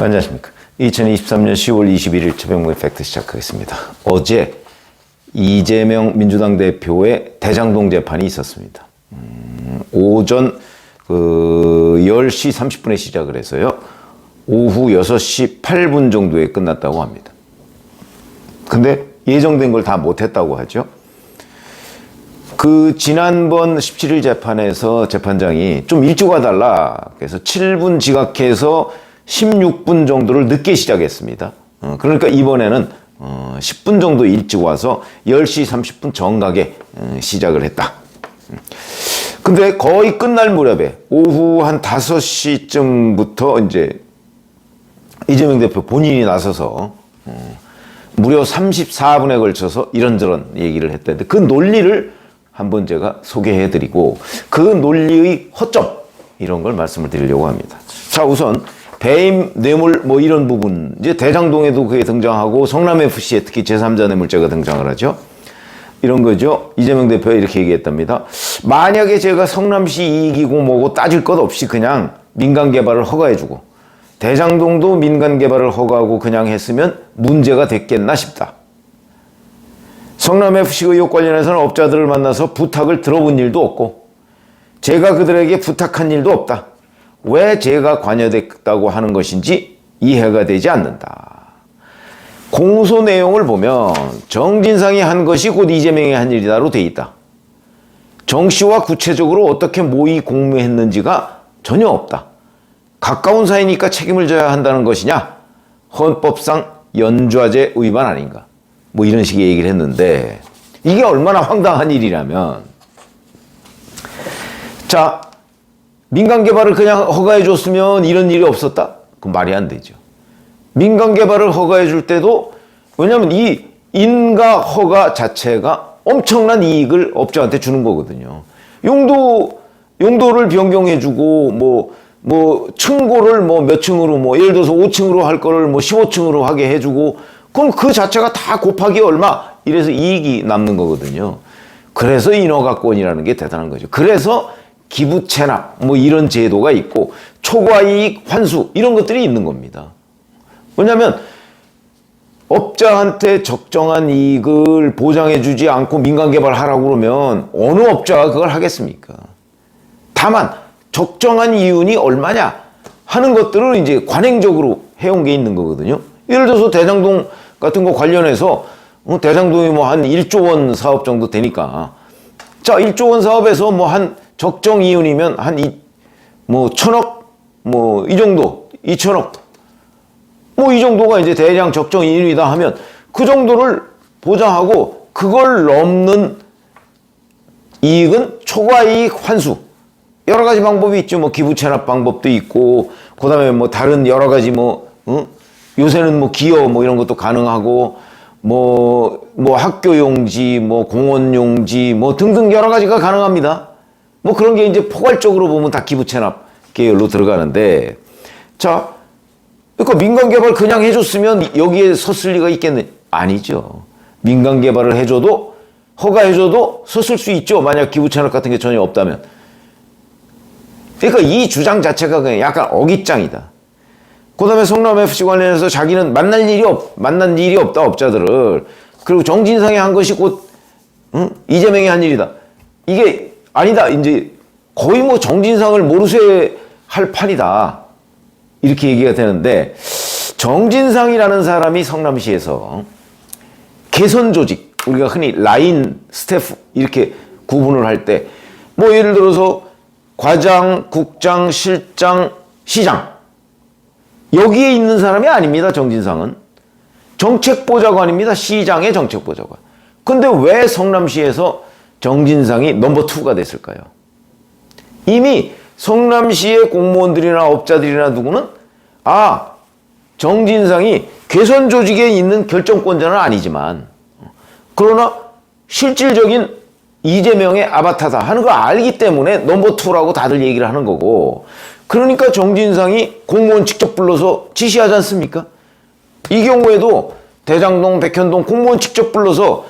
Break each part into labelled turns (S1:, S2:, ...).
S1: 안녕하십니까. 2023년 10월 21일 최병무의 팩트 시작하겠습니다. 어제 이재명 민주당 대표의 대장동 재판이 있었습니다. 오전 10시 30분에 시작을 해서요. 오후 6시 8분 정도에 끝났다고 합니다. 근데 예정된 걸 다 못했다고 하죠. 지난번 17일 재판에서 재판장이 좀 일찍 와달라. 그래서 7분 지각해서 16분 정도를 늦게 시작했습니다. 그러니까 이번에는 10분 정도 일찍 와서 10시 30분 정각에 시작을 했다. 근데 거의 끝날 무렵에 오후 한 5시쯤부터 이제 이재명 대표 본인이 나서서 무려 34분에 걸쳐서 이런저런 얘기를 했다는데 그 논리를 한번 제가 소개해드리고 그 논리의 허점 이런 걸 말씀을 드리려고 합니다. 자, 우선 배임, 뇌물 뭐 이런 부분 이제 대장동에도 그게 등장하고 성남FC에 특히 제3자 뇌물죄가 등장을 하죠. 이런 거죠. 이재명 대표가 이렇게 얘기했답니다. 만약에 제가 성남시 이익이고 뭐고 따질 것 없이 그냥 민간 개발을 허가해주고 대장동도 민간 개발을 허가하고 그냥 했으면 문제가 됐겠나 싶다. 성남FC 의혹 관련해서는 업자들을 만나서 부탁을 들어본 일도 없고 제가 그들에게 부탁한 일도 없다. 왜 제가 관여됐다고 하는 것인지 이해가 되지 않는다. 공소 내용을 보면 정진상이 한 것이 곧 이재명이 한 일이다로 돼 있다. 정 씨와 구체적으로 어떻게 모의 공모했는지가 전혀 없다. 가까운 사이니까 책임을 져야 한다는 것이냐? 헌법상 연좌제 위반 아닌가? 뭐 이런 식의 얘기를 했는데 이게 얼마나 황당한 일이라면 자, 민간 개발을 그냥 허가해 줬으면 이런 일이 없었다? 그건 말이 안 되죠. 민간 개발을 허가해 줄 때도 왜냐하면 이 인가 허가 자체가 엄청난 이익을 업자한테 주는 거거든요. 용도를 변경해 주고 뭐 층고를 뭐 몇 층으로 뭐 예를 들어서 5층으로 할 거를 뭐 15층으로 하게 해 주고 그럼 그 자체가 다 곱하기 얼마 이래서 이익이 남는 거거든요. 그래서 인허가권이라는 게 대단한 거죠. 그래서 기부 체납 뭐 이런 제도가 있고 초과이익 환수 이런 것들이 있는 겁니다. 왜냐하면 업자한테 적정한 이익을 보장해 주지 않고 민간 개발하라고 그러면 어느 업자가 그걸 하겠습니까? 다만 적정한 이윤이 얼마냐 하는 것들을 이제 관행적으로 해온 게 있는 거거든요. 예를 들어서 대장동 같은 거 관련해서 대장동이 뭐 한 1조 원 사업 정도 되니까 자 1조 원 사업에서 뭐 한 적정 이윤이면 뭐 1,000억 뭐 이 정도 2,000억 뭐 이 정도가 이제 대량 적정 이윤이다 하면 그 정도를 보장하고 그걸 넘는 이익은 초과이익 환수 여러 가지 방법이 있죠. 뭐 기부 체납 방법도 있고 그다음에 뭐 다른 여러 가지 요새는 뭐 기여 뭐 이런 것도 가능하고 뭐 학교 용지 뭐 공원 용지 뭐 등등 여러 가지가 가능합니다. 뭐 그런 게 이제 포괄적으로 보면 다 기부 체납 계열로 들어가는데 자 그러니까 민간 개발 그냥 해줬으면 여기에 섰을 리가 있겠네? 아니죠. 민간 개발을 해줘도 허가해줘도 섰을 수 있죠. 만약 기부 체납 같은 게 전혀 없다면. 그러니까 이 주장 자체가 그냥 약간 어깃장이다. 그 다음에 성남FC 관련해서 자기는 만난 일이 없다, 업자들을. 그리고 정진상이 한 것이 곧, 이재명이 한 일이다. 이게 아니다. 이제 거의 뭐 정진상을 모르쇠 할 판이다. 이렇게 얘기가 되는데, 정진상이라는 사람이 성남시에서 개선 조직, 우리가 흔히 라인, 스태프, 이렇게 구분을 할 때, 뭐 예를 들어서 과장, 국장, 실장, 시장. 여기에 있는 사람이 아닙니다. 정진상은. 정책보좌관입니다. 시장의 정책보좌관. 근데 왜 성남시에서 정진상이 넘버 2가 됐을까요? 이미 성남시의 공무원들이나 업자들이나 누구는 정진상이 개선 조직에 있는 결정권자는 아니지만 그러나 실질적인 이재명의 아바타다 하는 걸 알기 때문에 넘버 2라고 다들 얘기를 하는 거고 그러니까 정진상이 공무원 직접 불러서 지시하지 않습니까? 이 경우에도 대장동, 백현동 공무원 직접 불러서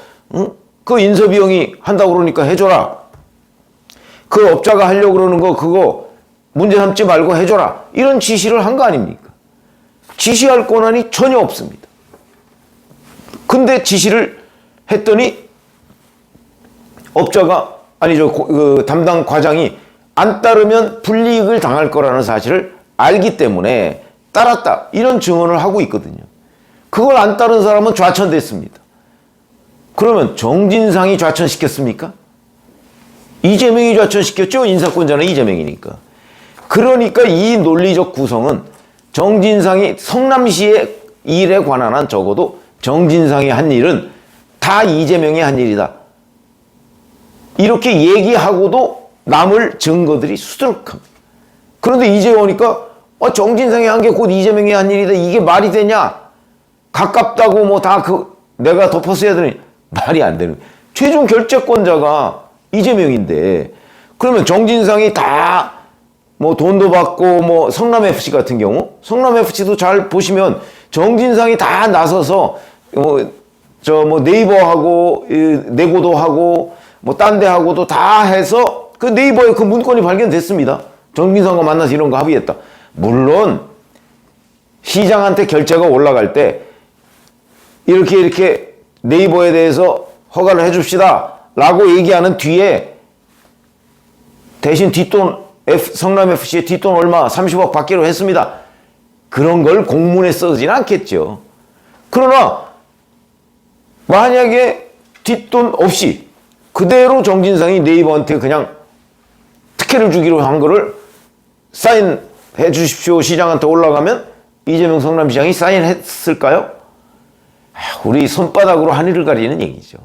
S1: 그 인서비용이 한다고 그러니까 해줘라. 그 업자가 하려고 그러는 거 그거 문제 삼지 말고 해줘라. 이런 지시를 한 거 아닙니까? 지시할 권한이 전혀 없습니다. 근데 지시를 했더니 업자가 아니죠 그 담당 과장이 안 따르면 불이익을 당할 거라는 사실을 알기 때문에 따랐다 이런 증언을 하고 있거든요. 그걸 안 따른 사람은 좌천됐습니다. 그러면 정진상이 좌천시켰습니까? 이재명이 좌천시켰죠. 인사권자는 이재명이니까. 그러니까 이 논리적 구성은 정진상이 성남시의 일에 관한 한 적어도 정진상이 한 일은 다 이재명이 한 일이다. 이렇게 얘기하고도 남을 증거들이 수두룩합니다. 그런데 이제 오니까 정진상이 한 게 곧 이재명이 한 일이다. 이게 말이 되냐? 가깝다고 뭐 다 내가 덮어써야 되는 말이 안 되는. 최종 결재권자가 이재명인데 그러면 정진상이 다 뭐 돈도 받고 뭐 성남FC 같은 경우 성남FC도 잘 보시면 정진상이 다 나서서 뭐 네이버하고 내고도 하고 뭐 딴 데하고도 다 해서 그 네이버에 그 문건이 발견됐습니다. 정진상과 만나서 이런 거 합의했다. 물론 시장한테 결제가 올라갈 때 이렇게 네이버에 대해서 허가를 해줍시다 라고 얘기하는 뒤에 대신 뒷돈 성남FC에 뒷돈 얼마 30억 받기로 했습니다. 그런 걸 공문에 쓰진 않겠죠. 그러나 만약에 뒷돈 없이 그대로 정진상이 네이버한테 그냥 특혜를 주기로 한 거를 사인해 주십시오 시장한테 올라가면 이재명 성남시장이 사인했을까요? 우리 손바닥으로 하늘을 가리는 얘기죠.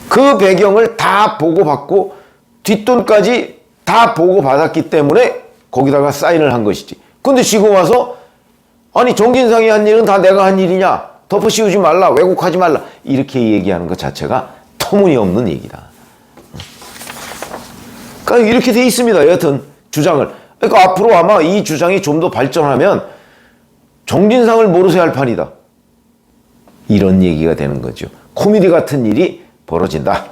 S1: 그 배경을 다 보고받고 뒷돈까지 다 보고받았기 때문에 거기다가 사인을 한 것이지. 근데 지금 와서 아니 정진상이 한 일은 다 내가 한 일이냐 덮어씌우지 말라 왜곡하지 말라 이렇게 얘기하는 것 자체가 터무니없는 얘기다. 그러니까 이렇게 돼 있습니다. 여하튼 주장을. 그러니까 앞으로 아마 이 주장이 좀 더 발전하면 정진상을 모르쇠 할 판이다. 이런 얘기가 되는 거죠. 코미디 같은 일이 벌어진다.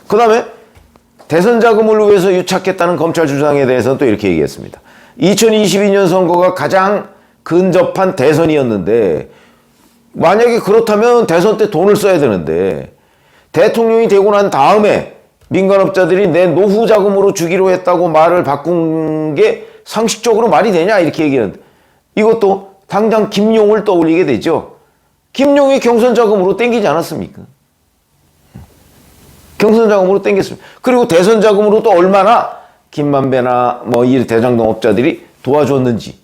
S1: 그 다음에 대선 자금을 위해서 유착했다는 검찰 주장에 대해서는 또 이렇게 얘기했습니다. 2022년 선거가 가장 근접한 대선이었는데 만약에 그렇다면 대선 때 돈을 써야 되는데 대통령이 되고 난 다음에 민간업자들이 내 노후 자금으로 주기로 했다고 말을 바꾼 게 상식적으로 말이 되냐 이렇게 얘기하는데 이것도 당장 김용을 떠올리게 되죠. 김용이 경선 자금으로 땡기지 않았습니까? 경선 자금으로 땡겼습니다. 그리고 대선 자금으로 또 얼마나 김만배나 뭐 이 대장동 업자들이 도와줬는지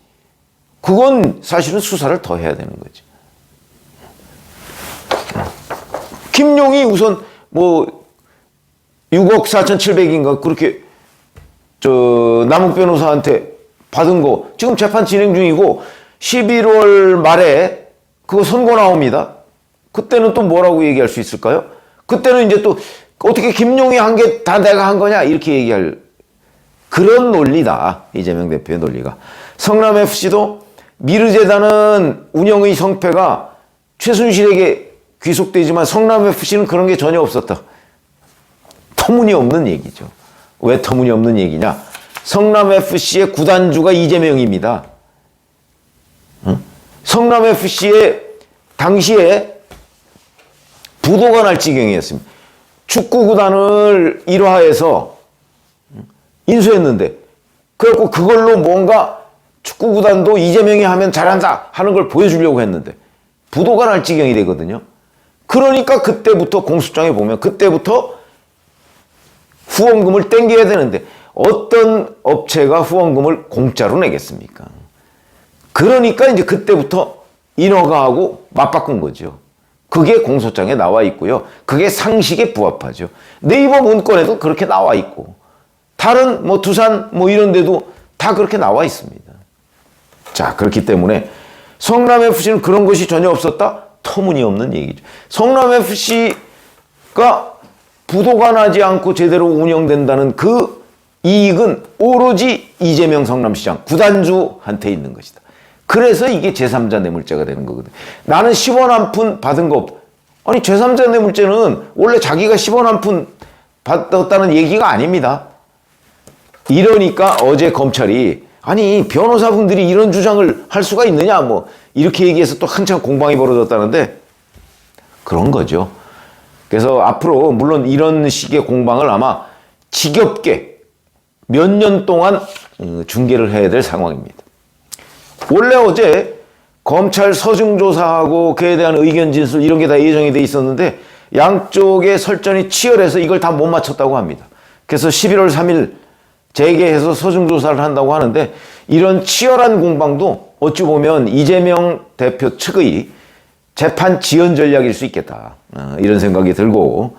S1: 그건 사실은 수사를 더 해야 되는 거죠. 김용이 우선 뭐 6억 4,700인가 그렇게 남욱 변호사한테 받은 거 지금 재판 진행 중이고 11월 말에 그거 선고 나옵니다. 그때는 또 뭐라고 얘기할 수 있을까요? 그때는 이제 또 어떻게 김용이 한 게 다 내가 한 거냐 이렇게 얘기할 그런 논리다. 이재명 대표의 논리가. 성남FC도 미르재단은 운영의 성패가 최순실에게 귀속되지만 성남FC는 그런 게 전혀 없었다. 터무니없는 얘기죠. 왜 터무니없는 얘기냐? 성남FC의 구단주가 이재명입니다. 성남FC의 당시에 부도가 날 지경이었습니다. 축구구단을 일화해서 인수했는데 그래갖고 그걸로 뭔가 축구구단도 이재명이 하면 잘한다 하는 걸 보여주려고 했는데 부도가 날 지경이 되거든요. 그러니까 그때부터 공수장에 보면 그때부터 후원금을 땡겨야 되는데 어떤 업체가 후원금을 공짜로 내겠습니까? 그러니까 이제 그때부터 인허가하고 맞바꾼 거죠. 그게 공소장에 나와 있고요. 그게 상식에 부합하죠. 네이버 문건에도 그렇게 나와 있고 다른 뭐 두산 뭐 이런 데도 다 그렇게 나와 있습니다. 자, 그렇기 때문에 성남FC는 그런 것이 전혀 없었다? 터무니없는 얘기죠. 성남FC가 부도가 나지 않고 제대로 운영된다는 그 이익은 오로지 이재명 성남시장 구단주한테 있는 것이다. 그래서 이게 제3자 뇌물죄가 되는 거거든. 나는 10원 한 푼 받은 거 없다. 아니 제3자 뇌물죄는 원래 자기가 10원 한 푼 받았다는 얘기가 아닙니다. 이러니까 어제 검찰이 아니 변호사분들이 이런 주장을 할 수가 있느냐 뭐 이렇게 얘기해서 또 한참 공방이 벌어졌다는데 그런 거죠. 그래서 앞으로 물론 이런 식의 공방을 아마 지겹게 몇 년 동안 중계를 해야 될 상황입니다. 원래 어제 검찰 서중조사하고 그에 대한 의견 진술 이런 게 다 예정이 돼 있었는데 양쪽의 설전이 치열해서 이걸 다 못 맞췄다고 합니다. 그래서 11월 3일 재개해서 서중조사를 한다고 하는데 이런 치열한 공방도 어찌 보면 이재명 대표 측의 재판 지연 전략일 수 있겠다. 이런 생각이 들고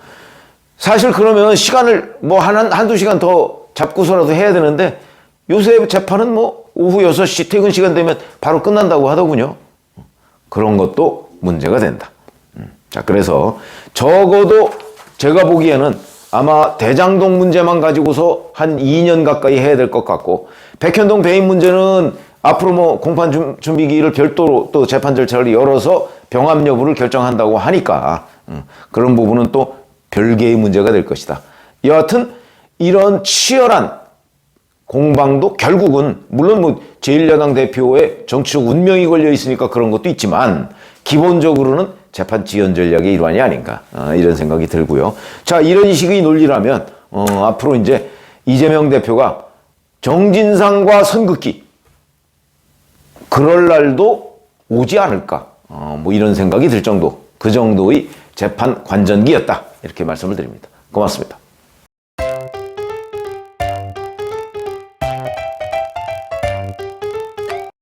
S1: 사실 그러면 시간을 뭐 한두 시간 더 잡고서라도 해야 되는데 요새 재판은 뭐 오후 6시 퇴근 시간 되면 바로 끝난다고 하더군요. 그런 것도 문제가 된다. 자, 그래서 적어도 제가 보기에는 아마 대장동 문제만 가지고서 한 2년 가까이 해야 될 것 같고 백현동 배임 문제는 앞으로 뭐 공판 준비기일을 별도로 또 재판 절차를 열어서 병합 여부를 결정한다고 하니까 그런 부분은 또 별개의 문제가 될 것이다. 여하튼 이런 치열한 공방도 결국은 물론 뭐 제1야당 대표의 정치적 운명이 걸려 있으니까 그런 것도 있지만 기본적으로는 재판 지연 전략의 일환이 아닌가 이런 생각이 들고요. 자, 이런 식의 논리라면 앞으로 이제 이재명 대표가 정진상과 선긋기 그럴 날도 오지 않을까 뭐 이런 생각이 들 정도 그 정도의 재판 관전기였다 이렇게 말씀을 드립니다. 고맙습니다.